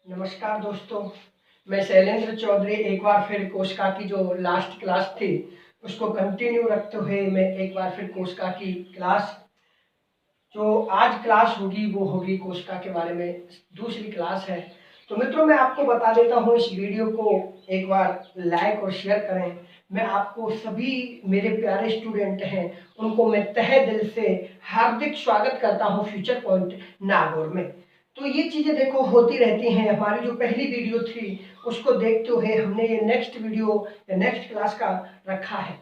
नमस्कार दोस्तों, मैं शैलेंद्र चौधरी एक बार फिर कोशिका की जो लास्ट क्लास थी उसको कंटिन्यू रखते हुए मैं एक बार फिर कोशिका की क्लास जो आज क्लास होगी वो होगी कोशिका के बारे में, दूसरी क्लास है। तो मित्रों, मैं आपको बता देता हूँ, इस वीडियो को एक बार लाइक और शेयर करें। मैं आपको सभी मेरे प्यारे स्टूडेंट हैं उनको मैं तहे दिल से हार्दिक स्वागत करता हूँ फ्यूचर पॉइंट नागौर में। तो ये चीज़ें देखो होती रहती हैं। हमारी जो पहली वीडियो थी उसको देखते हुए हमने ये नेक्स्ट वीडियो या नेक्स्ट क्लास का रखा है।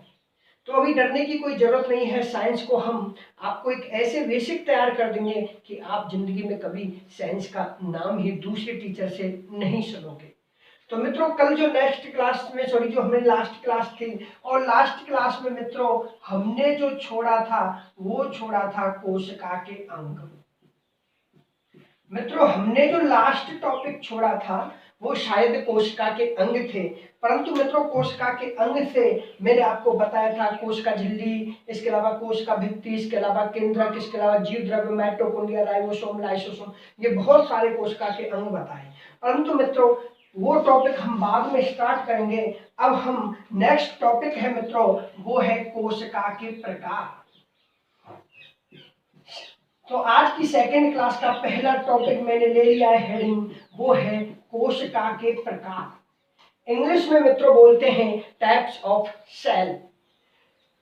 तो अभी डरने की कोई ज़रूरत नहीं है। साइंस को हम आपको एक ऐसे बेसिक तैयार कर देंगे कि आप जिंदगी में कभी साइंस का नाम ही दूसरे टीचर से नहीं सुनोगे। तो मित्रों, कल जो नेक्स्ट क्लास में जो हमारी लास्ट क्लास थी, और लास्ट क्लास में मित्रों हमने जो छोड़ा था वो छोड़ा था कोशिका के अंग। मित्रों, हमने जो लास्ट टॉपिक छोड़ा था वो शायद कोशिका के अंग थे, परंतु मित्रों कोशिका के अंग से मैंने आपको बताया था कोशिका झिल्ली, इसके अलावा कोशिका भित्ति, इसके अलावा केंद्रक, इसके अलावा जीव द्रव्य, माइटोकॉन्ड्रिया, राइबोसोम, लाइसोसोम, ये बहुत सारे कोशिका के अंग बताए। परंतु मित्रों वो टॉपिक हम बाद में स्टार्ट करेंगे। अब हम नेक्स्ट टॉपिक है मित्रों, वो है कोशिका के प्रकार। तो आज की सेकेंड क्लास का पहला टॉपिक मैंने ले लिया है हेडिंग, वो है कोशिका के प्रकार। इंग्लिश में मित्रों बोलते हैं टाइप्स ऑफ सेल।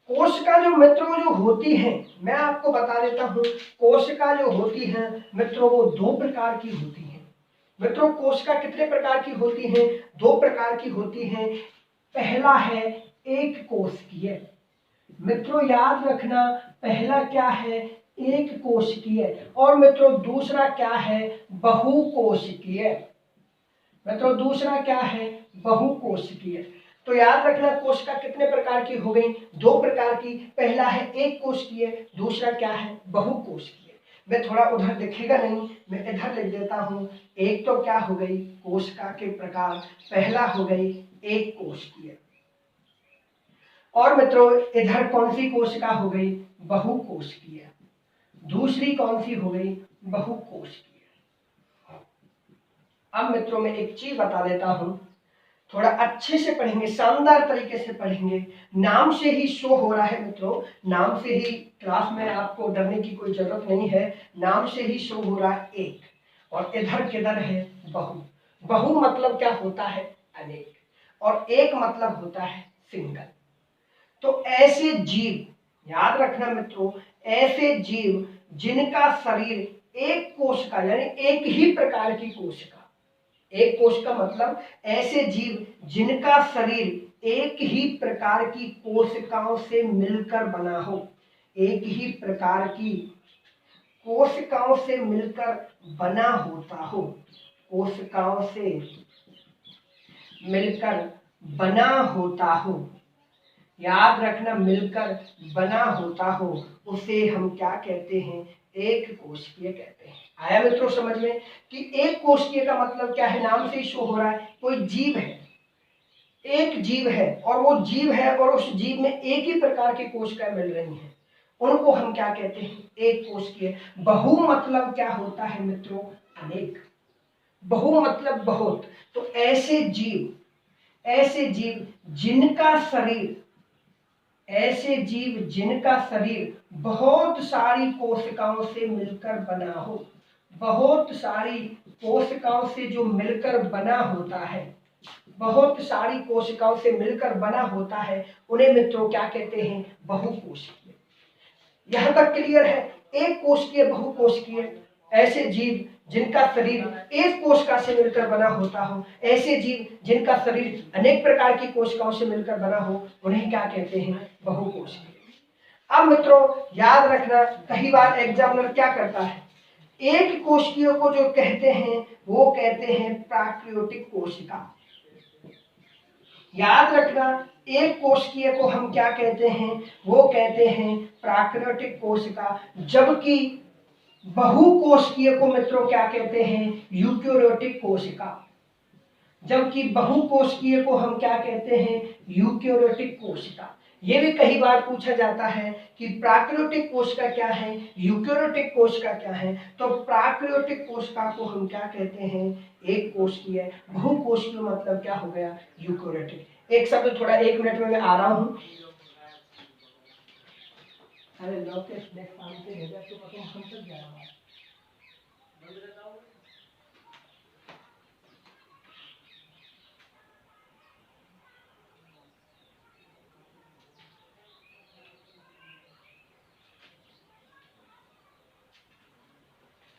कोशिका जो मित्रों जो होती है, मैं आपको बता देता हूं, कोशिका जो होती है मित्रों वो दो प्रकार की होती है। मित्रों कोशिका कितने प्रकार की होती हैं? दो प्रकार की होती हैं। पहला है एक कोशिकीय। मित्रों याद रखना, पहला क्या है? एक कोशिकीय। और मित्रों दूसरा क्या है? बहुकोशिकीय। मित्रों दूसरा क्या है? बहुकोशिकीय। तो याद रखना कोशिका कितने प्रकार की हो गई? दो प्रकार की। पहला है एक कोशिकीय, दूसरा क्या है? बहुकोशिकीय। मैं थोड़ा उधर दिखेगा नहीं, मैं इधर लिख देता हूं। एक तो क्या हो गई? कोशिका के प्रकार। पहला हो गई एक कोशिकीय, और मित्रों इधर कौन सी कोशिका हो गई? बहुकोशिकीय। दूसरी कौन सी हो गई? बहुकोशिकीय। अब मित्रों मैं एक चीज बता देता हूं, थोड़ा अच्छे से पढ़ेंगे, शानदार तरीके से पढ़ेंगे। नाम से ही शो हो रहा है मित्रों, नाम से ही क्लास में आपको डरने की कोई जरूरत नहीं है। नाम से ही शो हो रहा है एक, और इधर किधर है? बहु। बहु मतलब क्या होता है? अनेक। और एक मतलब होता है सिंगल। तो ऐसे जीव, याद रखना मित्रों, ऐसे जीव जिनका शरीर एक कोशिका यानी एक ही प्रकार की कोशिका, एक कोशिका मतलब ऐसे जीव जिनका शरीर एक ही प्रकार की कोशिकाओं से मिलकर बना हो, एक ही प्रकार की कोशिकाओं से मिलकर बना होता हो, कोशिकाओं से मिलकर बना होता हो, याद रखना मिलकर बना होता हो, उसे हम क्या कहते हैं? एक कोशिकीय कहते हैं। आया मित्रों समझ में कि एक कोशिकीय का मतलब क्या है? नाम से ही शो हो रहा है, कोई जीव है, एक जीव है, और वो जीव है और उस जीव में एक ही प्रकार की कोशिकाएं मिल रही हैं, उनको हम क्या कहते हैं? एक कोशिकीय। बहु मतलब क्या होता है मित्रों? अनेक। बहु मतलब बहुत। तो ऐसे जीव जिनका शरीर, ऐसे जीव जिनका शरीर बहुत सारी कोशिकाओं से मिलकर बना हो, बहुत सारी कोशिकाओं से जो मिलकर बना होता है, बहुत सारी कोशिकाओं से मिलकर बना होता है, उन्हें मित्रों क्या कहते हैं? बहुकोशिकीय। यहां तक क्लियर है? एक कोशिकीय, बहुकोशिकीय। ऐसे जीव जिनका शरीर एक कोशिका से मिलकर बना होता हो, ऐसे जीव जिनका शरीर अनेक प्रकार की कोशिकाओं से मिलकर बना हो, उन्हें क्या कहते हैं? बहुकोशिकीय। अब मित्रों याद रखना, कई बार एग्जामिनर क्या करता है, एक कोशिकीय को जो कहते हैं वो कहते हैं प्राकृतिक कोशिका। याद रखना, एक कोशिकीय को हम क्या कहते हैं? वो कहते हैं प्राकृतिक कोशिका। जबकि बहुकोशिकीय को मित्रों क्या कहते हैं? यूकेरियोटिक कोशिका। जबकि बहुकोशिकीय को हम क्या कहते हैं? यूकेरियोटिक कोशिका। ये भी कई बार पूछा जाता है कि प्राकृतिक कोशिका क्या है, यूकेरियोटिक कोशिका क्या है। तो प्राकृतिक कोशिका को हम क्या कहते हैं, एक कोशिकीय। बहुकोशिकीय मतलब क्या हो गया, यूकेरियोटिक। एक शब्द थोड़ा 1 मिनट में मैं आ रहा हूं। अरे लोकेश देख पाते हैं तो पता हम तक जा रहा है।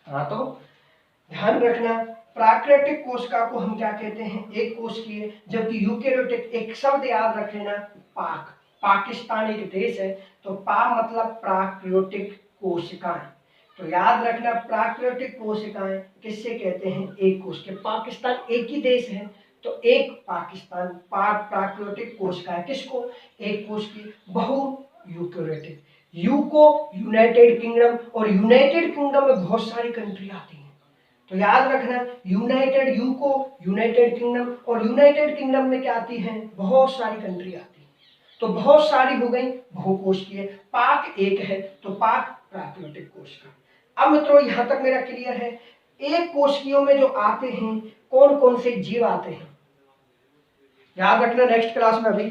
हाँ, तो ध्यान रखना, प्राकृतिक कोशिका को हम क्या कहते हैं, एक कोशिकीय। जबकि यूकेरियोटिक, एक शब्द याद रख लेना, पाक। पाकिस्तान एक देश है, तो पा मतलब प्राकृतिक कोशिकाएं। तो याद रखना, प्राकृतिक कोशिकाएं किससे कहते हैं, एक कोशिकीय। पाकिस्तान एक ही देश है, तो एक पाकिस्तान। प्राकृतिक कोशिकाएं किसको, एक कोशिकीय। बहु यूकेरियोटिक, यू को यूनाइटेड किंगडम, और यूनाइटेड किंगडम में बहुत सारी कंट्री आती हैं। तो याद रखना, यूनाइटेड, यू को यूनाइटेड किंगडम, और यूनाइटेड किंगडम में क्या आती हैं, बहुत सारी कंट्री आती हैं। तो बहुत सारी हो गई बहुकोशिकीय। पाक एक है, तो पाक प्राकृतिक कोशिका। अब मित्रों यहां तक मेरा क्लियर है। एक कोशिकीयों में जो आते हैं, कौन कौन से जीव आते हैं, याद रखना नेक्स्ट क्लास में। अभी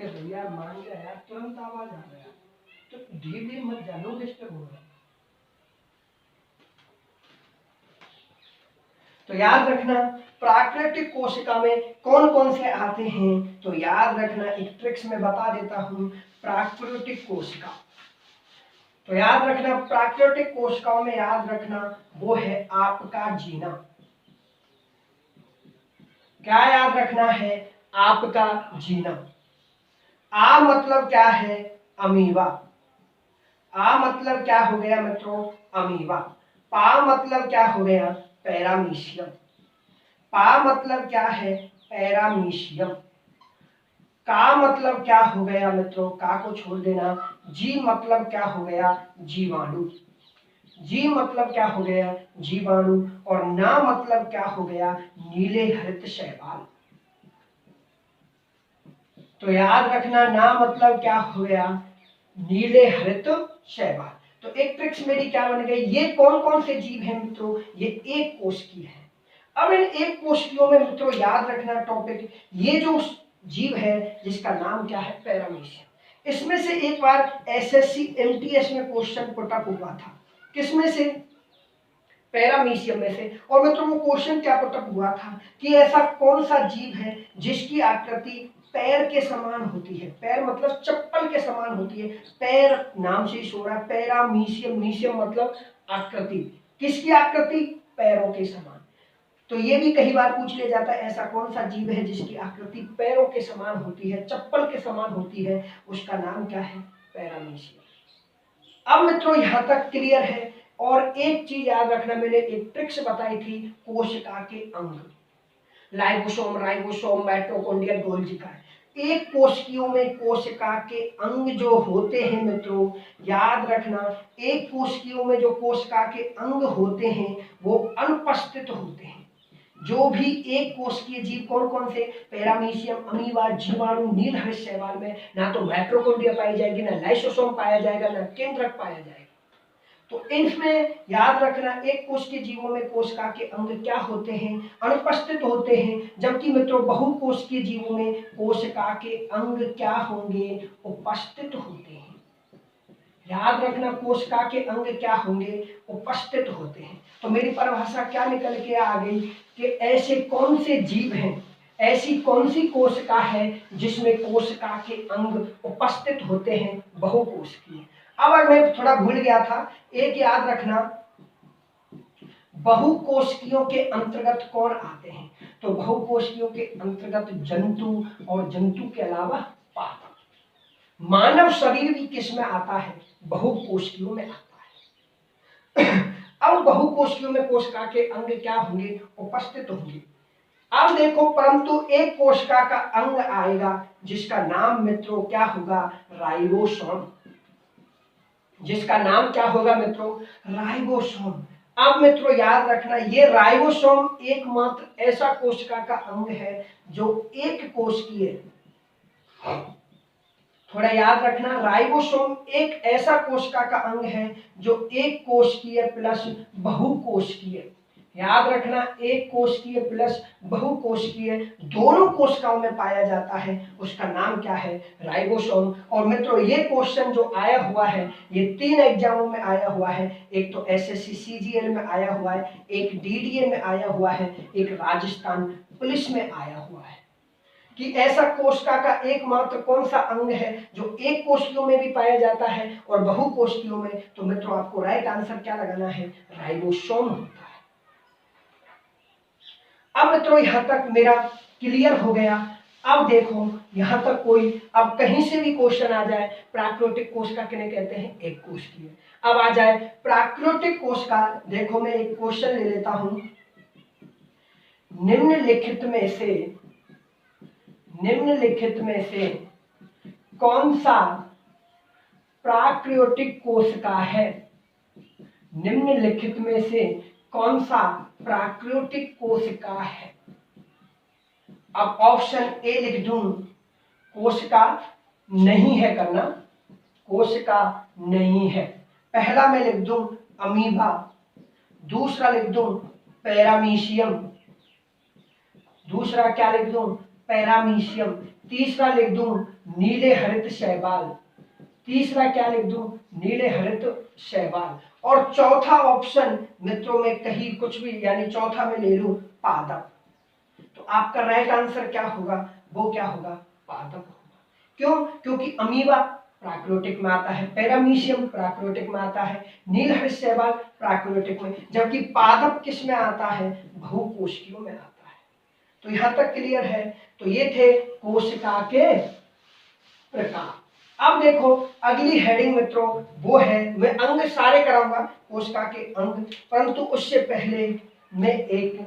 भैया मान गया यार, तुरंत आवाज आ गया, तो धीरे धीरे मत जानो, डिस्टर्ब हो रहा। तो याद रखना, प्राकृतिक कोशिका में कौन कौन से आते हैं। तो याद रखना, एक ट्रिक्स में बता देता हूं, प्राकृतिक कोशिका। तो याद रखना, प्राकृतिक कोशिकाओं में याद रखना, वो है आपका जीना। क्या याद रखना है, आपका जीना। आ मतलब क्या है, अमीबा। आ मतलब क्या हो गया मित्रों, अमीबा। पा मतलब क्या हो गया, पैरामीशियम। पा मतलब क्या है, पैरामीशियम। का मतलब क्या हो गया मित्रों, का को छोड़ देना। जी मतलब क्या हो गया, जीवाणु। जी मतलब क्या हो गया, जीवाणु। और ना मतलब क्या हो गया, नीले हरित शैवाल। तो याद रखना, ना मतलब क्या हो गया, नीले हरित शैवाल। तो एक ट्रिक्स मेरी क्या बन गई, ये कौन कौन से जीव हैं मित्रों, ये एक कोशिकीय है। अब इन एक कोशिकियों में मित्रों याद रखना टॉपिक, ये जो जीव है जिसका नाम क्या है, पैरामीशियम। इसमें से एक बार एसएससी एमटीएस में क्वेश्चन पुट अप हुआ था, किसमें से, पैरामीशियम में से। और मित्रों वो क्वेश्चन क्या पुट अप हुआ था कि ऐसा कौन सा जीव है जिसकी आकृति पैर के समान होती है। पैर मतलब चप्पल के समान होती है, पैर नाम से ही सो रहा है, पैरामीशियम। मीशियम मतलब आकृति, किसकी आकृति, पैरों के समान। तो ये भी कई बार पूछ लिया जाता है, ऐसा कौन सा जीव है जिसकी आकृति पैरों के समान होती है, चप्पल के समान होती है, उसका नाम क्या है, पैरामीशियम। अब मित्रों यहां तक क्लियर है। और एक चीज याद रखना, मैंने एक ट्रिक्स बताई थी, कोशिका के अंग, लाइबोसोम, राइबोसोम, माइटोकॉन्ड्रिया, गोल्गी का। एक कोशिकाओं में कोशिका के अंग जो होते हैं मित्रों, याद रखना, एक कोशिकाओं में जो कोशिका के अंग होते हैं वो अनुपस्थित होते हैं। जो भी एक कोशिकीय जीव कौन कौन से, पैरामीशियम, अमीबा, जीवाणु, नील हरित शैवाल में ना तो माइटोकॉन्ड्रिया पाई जाएगी, ना लाइसोसोम पाया जाएगा, ना केंद्रक पाया जाएगा। तो इनमें याद रखना, एक कोशिकीय जीवों में कोशिका के अंग क्या होते हैं, अनुपस्थित होते हैं। जबकि मित्रों बहुकोशिकीय जीवों में कोशिका के अंग क्या होंगे, उपस्थित होते हैं। याद रखना, कोशिका के अंग क्या होंगे, उपस्थित होते हैं। तो मेरी परिभाषा क्या निकल के आ गई कि ऐसे कौन से जीव हैं, ऐसी कौन सी कोशिका है जिसमें कोशिका के अंग उपस्थित होते हैं, बहुकोशिकीय। अब मैं थोड़ा भूल गया था, एक याद रखना, बहुकोशिकियों के अंतर्गत कौन आते हैं। तो बहुकोशिकियों के अंतर्गत जंतु, और जंतु के अलावा पादप। मानव शरीर भी किस में आता है, बहुकोशिकियों में आता है। अब बहुकोशिकियों में कोशिका के अंग क्या होंगे, उपस्थित होंगे। अब देखो, परंतु एक कोशिका का अंग आएगा जिसका नाम मित्रों क्या होगा, राइबोसोम। जिसका नाम क्या होगा मित्रों, राइबोसोम। अब मित्रों याद रखना, ये राइबोसोम एकमात्र ऐसा कोशिका का अंग है जो एक कोशिकीय थोड़ा याद रखना, राइबोसोम एक ऐसा कोशिका का अंग है जो एक कोशिकीय प्लस बहुकोशिकीय, याद रखना, एक कोशिकीय प्लस बहुकोशिकीय दोनों कोशिकाओं में पाया जाता है, उसका नाम क्या है? राइबोसोम। और मित्रों ये क्वेश्चन जो आया हुआ है ये 3 एग्जामों में आया हुआ है, एक तो एसएससी सीजीएल में आया हुआ है, एक डीडीए में आया हुआ है, एक राजस्थान पुलिस में आया हुआ है कि ऐसा कोशिका का एकमात्र कौन सा अंग है जो एक कोशिकाओं में भी पाया जाता है और बहुकोशिकीयों में। तो मित्रों आपको राइट आंसर क्या लगाना है? राइबोसोम होता है। अब मित्रों यहां तक मेरा क्लियर हो गया। अब देखो यहां तक कोई अब कहीं से भी क्वेश्चन आ जाए, प्राकृतिक कोशिका किन्हें कहते हैं? एक कोशिकीय। अब आ जाए प्राकृतिक कोशिका, देखो मैं एक क्वेश्चन ले लेता हूं, निम्नलिखित में से कौन सा प्राकृतिक कोशिका है? निम्नलिखित में से कौन सा प्राकृतिक कोशिका है? अब ऑप्शन ए लिख दूं, कोशिका नहीं है करना, कोशिका नहीं है। पहला मैं लिख दूं अमीबा, दूसरा लिख दूं पैरामीशियम, दूसरा क्या लिख दूं? पैरामीशियम। तीसरा लिख दूं नीले हरित शैवाल, तीसरा क्या लिख दूं? नीले हरित शैवाल। और चौथा ऑप्शन मित्रों में कहीं कुछ भी, यानी चौथा में ले लूं पादप। तो आपका राइट आंसर क्या होगा? वो क्या होगा? पादप होगा। क्यों? क्योंकि अमीबा प्राकृतिक में आता है, पैरामीशियम प्राकृतिक में आता है, नीलहरित शैवाल प्राकृतिक में, जबकि पादप किस में आता है? बहुकोशिकीयों में आता है। तो यहां तक क्लियर है। तो ये थे कोशिका के प्रकार। अब देखो अगली हेडिंग मित्रों वो है, मैं अंग सारे कराऊंगा कोशिका के अंग, परंतु उससे पहले मैं एक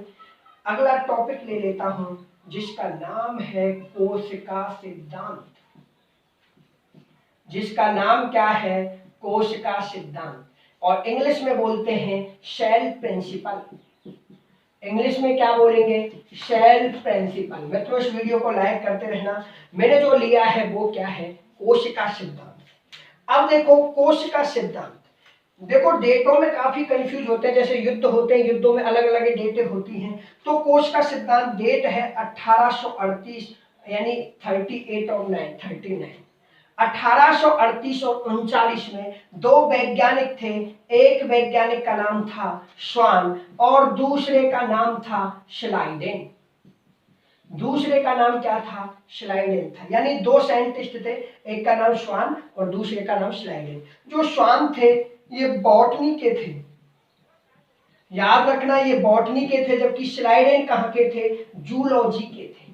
अगला टॉपिक ले लेता हूं जिसका नाम है कोशिका सिद्धांत। जिसका नाम क्या है? कोशिका सिद्धांत, और इंग्लिश में बोलते हैं सेल प्रिंसिपल। इंग्लिश में क्या बोलेंगे? Sale principle. मित्रों इस वीडियो को लाइक करते रहना। मैंने जो लिया है वो क्या है? कोशिका सिद्धांत। अब देखो कोशिका सिद्धांत, देखो डेटों में काफी कंफ्यूज होते हैं, जैसे युद्ध होते हैं, युद्धों में अलग अलग डेटें होती हैं। तो कोशिका सिद्धांत डेट है 1838, यानी 38 और 39। 1838 और 39 में दो वैज्ञानिक थे, एक वैज्ञानिक का नाम था स्वान और दूसरे का नाम था श्लाइडेन। दूसरे का नाम क्या था? श्लाइडेन था। यानी दो साइंटिस्ट थे, एक का नाम स्वान और दूसरे का नाम श्लाइडेन। जो स्वान थे ये बॉटनी के थे, याद रखना ये बॉटनी के थे, जबकि श्लाइडेन कहाँ के थे? जूलॉजी के थे।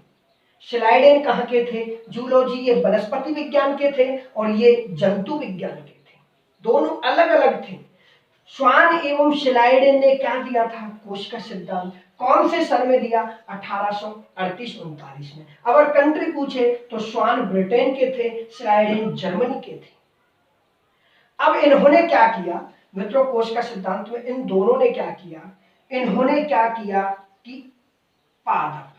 श्लाइडेन कहाँ के थे? जूलॉजी, ये वनस्पति विज्ञान के थे और ये जंतु विज्ञान के थे, दोनों अलग अलग थे। स्वान एवं श्लाइडेन ने क्या दिया था? कोशिका सिद्धांत। कौन से सन में दिया? 1838-39 में। अगर कंट्री पूछे तो स्वान ब्रिटेन के थे, श्लाइडेन जर्मनी के थे। अब इन्होंने क्या किया मित्रों? कोशिका सिद्धांत में इन दोनों ने क्या किया? इन्होंने क्या किया कि पादप,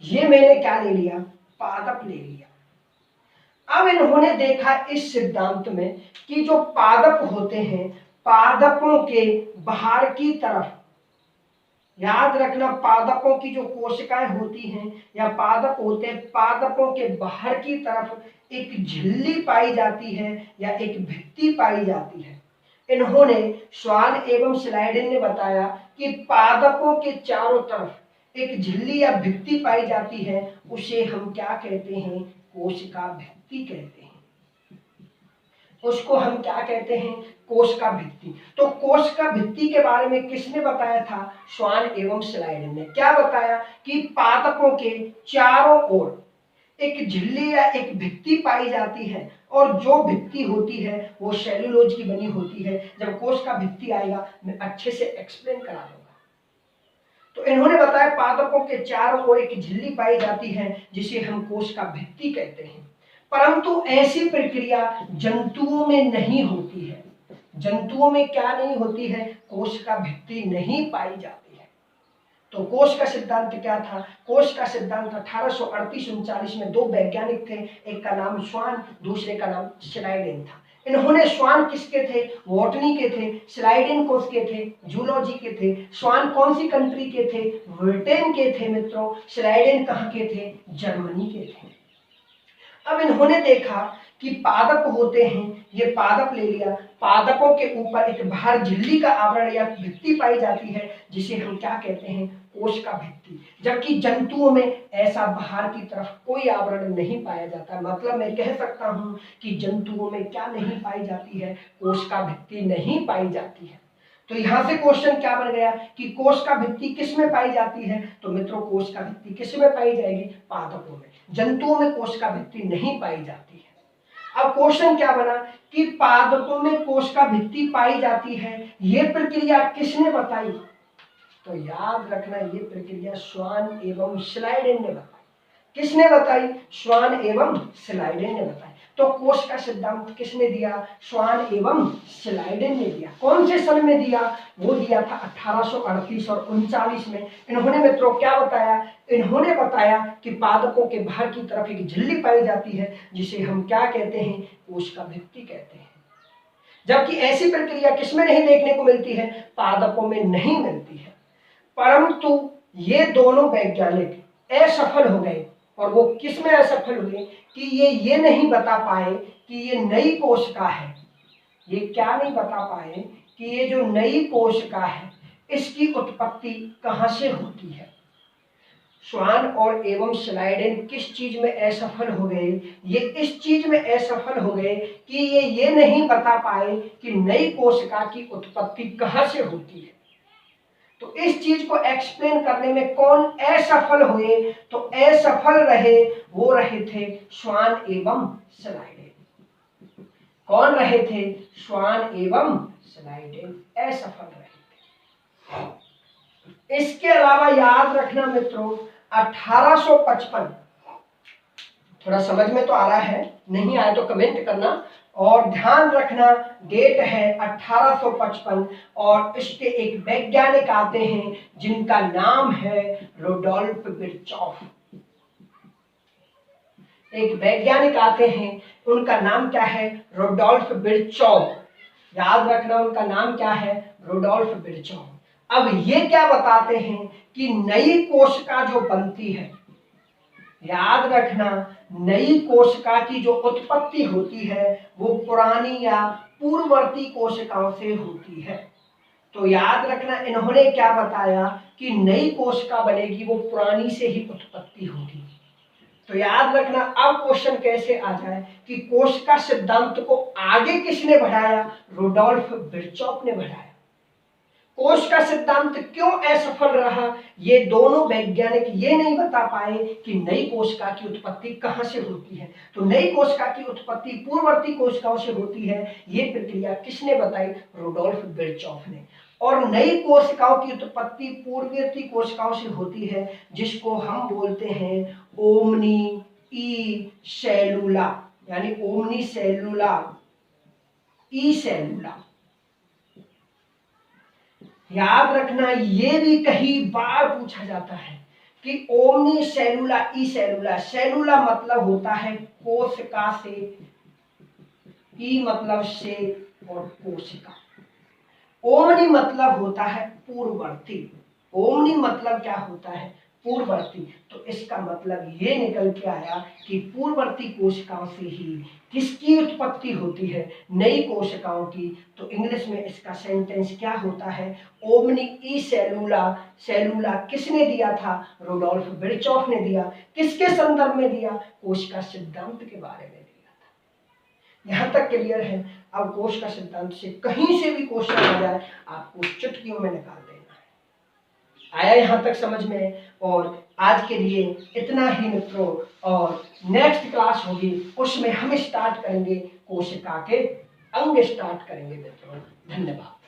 ये मैंने क्या ले लिया? पादप ले लिया। अब इन्होंने देखा इस सिद्धांत में कि जो पादप होते हैं, पादपों के बाहर की तरफ, याद रखना पादपों की जो कोशिकाएं होती हैं या पादप होते हैं, पादपों के बाहर की तरफ एक झिल्ली पाई जाती है या एक भित्ति पाई जाती है। इन्होंने स्वान एवं श्लाइडेन ने बताया कि पादपों के चारों तरफ एक झिल्ली या भित्ति पाई जाती है, उसे हम क्या कहते हैं? कोशिका भित्ति कहते हैं। उसको हम क्या कहते हैं? कोशिका भित्ति। तो कोशिका भित्ति के बारे में किसने बताया था? स्वान एवं श्लाइडेन ने। क्या बताया कि पादपों के चारों ओर एक झिल्ली या एक भित्ति पाई जाती है और जो भित्ति होती है वो सेल्यूलोज की बनी होती है। जब कोशिका भित्ति आएगा मैं अच्छे से एक्सप्लेन करा दूंगा। तो इन्होंने बताया पादपों के चारों ओर एक झिल्ली पाई जाती है जिसे हम कोशिका भित्ति कहते हैं, परंतु ऐसी प्रक्रिया जंतुओं में नहीं होती है। जंतुओं में क्या नहीं होती है? कोशिका भित्ति नहीं पाई जाती है। तो कोश का सिद्धांत क्या था? कोश का सिद्धांत 1838-39 में दो वैज्ञानिक थे, एक का नाम श्वान, दूसरे का नाम स्लाइडेन था। इन्होंने, श्वान किसके थे? बॉटनी के थे। स्लाइडेन किसके थे? जूलॉजी के थे। श्वान कौन सी कंट्री के थे? ब्रिटेन के थे मित्रों। स्लाइडेन कहाँ के थे? जर्मनी के थे। अब इन्होंने देखा कि पादप होते हैं, ये पादप ले लिया, पादपों के ऊपर एक बाहर झिल्ली का आवरण या भित्ति पाई जाती है जिसे हम क्या कहते हैं? कोश का भित्ति। जबकि जंतुओं में ऐसा बाहर की तरफ कोई आवरण नहीं पाया जाता। मतलब मैं कह सकता हूं कि जंतुओं में क्या नहीं पाई जाती है? कोश का भित्ति नहीं पाई जाती है। तो यहां से क्वेश्चन क्या बन गया कि कोश का भित्ति किस में पाई जाती है? तो मित्रों कोश का भित्ति किस में पाई जाएगी? पादपों में। जंतुओं में कोश का भित्ति नहीं पाई जाती है। अब क्वेश्चन क्या बना कि पादपों में कोश का भित्ति पाई जाती है, ये प्रक्रिया किसने बताई? तो याद रखना, ये प्रक्रिया श्वान एवं स्लाइडेन ने बताई। किसने बताई? श्वान एवं स्लाइडेन ने बताई। तो कोश का सिद्धांत किसने दिया? श्वान एवं स्लाइडेन ने दिया। कौन से सन में दिया? वो दिया था 1838 और 39 में। इन्होंने मित्रों क्या बताया? इन्होंने बताया कि पादपों के बाहर की तरफ एक झिल्ली पाई जाती है जिसे हम क्या कहते हैं? कोश का भित्ति कहते हैं। जबकि ऐसी प्रक्रिया किसमें नहीं देखने को मिलती है? पादपों में नहीं मिलती है। परंतु ये दोनों वैज्ञानिक असफल हो गए। और वो किस में असफल हुए कि ये नहीं बता पाए कि ये नई कोशिका है। ये क्या नहीं बता पाए कि ये जो नई कोशिका है इसकी उत्पत्ति कहां से होती है। श्वान और एवं स्लाइडेन किस चीज में असफल हो गए? ये इस चीज में असफल हो गए कि ये नहीं बता पाए कि नई कोशिका की उत्पत्ति कहां से होती है। तो इस चीज को एक्सप्लेन करने में कौन असफल हुए? तो असफल रहे वो रहे थे श्वान एवं स्लाइडेन। कौन रहे थे? श्वान एवं स्लाइडेन असफल रहे थे। इसके अलावा याद रखना मित्रों 1855, थोड़ा समझ में तो आ रहा है, नहीं आया तो कमेंट करना। और ध्यान रखना डेट है 1855 और इसके एक वैज्ञानिक आते हैं जिनका नाम है रुडोल्फ विर्चॉफ। एक वैज्ञानिक आते हैं, उनका नाम क्या है? रुडोल्फ विर्चॉफ। याद रखना उनका नाम क्या है? रुडोल्फ विर्चॉफ। अब ये क्या बताते हैं कि नई कोशिका जो बनती है, याद रखना नई कोशिका की जो उत्पत्ति होती है वो पुरानी या पूर्ववर्ती कोशिकाओं से होती है। तो याद रखना इन्होंने क्या बताया कि नई कोशिका बनेगी वो पुरानी से ही उत्पत्ति होगी। तो याद रखना अब क्वेश्चन कैसे आ जाए कि कोशिका सिद्धांत को आगे किसने बढ़ाया? रुडोल्फ विर्चॉफ ने बढ़ाया। कोश का सिद्धांत क्यों असफल रहा? ये दोनों वैज्ञानिक ये नहीं बता पाए कि नई कोशिका की उत्पत्ति कहां से होती है। तो नई कोशिका की उत्पत्ति पूर्ववर्ती कोशिकाओं से होती है, ये प्रक्रिया किसने बताई? रुडोल्फ विर्चॉफ ने। और नई कोशिकाओं की उत्पत्ति पूर्ववर्ती कोशिकाओं से होती है जिसको हम बोलते हैं ओमनी ई सेलुला, यानी ओमनी सेलुला, ई सेलुला। याद रखना ये भी कई बार पूछा जाता है कि ओमनी सेलुला ई सेलुला। सेलुला मतलब होता है कोशिका से, ई मतलब से और कोशिका। ओमनी मतलब होता है पूर्ववर्ती। ओमनी मतलब क्या होता है? पूर्ववर्ती। तो इसका मतलब ये निकल के आया कि पूर्ववर्ती कोशिकाओं से ही किसकी उत्पत्ति होती है? नई कोशिकाओं की। तो इंग्लिश में इसका सेंटेंस क्या होता है? ओमनी ई सेलुला। सेलुला किसने दिया था? रुडोल्फ विर्चॉफ ने दिया। किसके संदर्भ में दिया? कोशिका सिद्धांत के बारे में दिया था। यहां तक क्लियर है? अब कोशिका सिद्धांत से कहीं से भी क्वेश्चन आ जाए आपको चुटकियों में निकाल देना है। आया यहां तक समझ में? और आज के लिए इतना ही मित्रों, और नेक्स्ट क्लास होगी उसमें हम स्टार्ट करेंगे कोशिका के अंग स्टार्ट करेंगे मित्रों। धन्यवाद।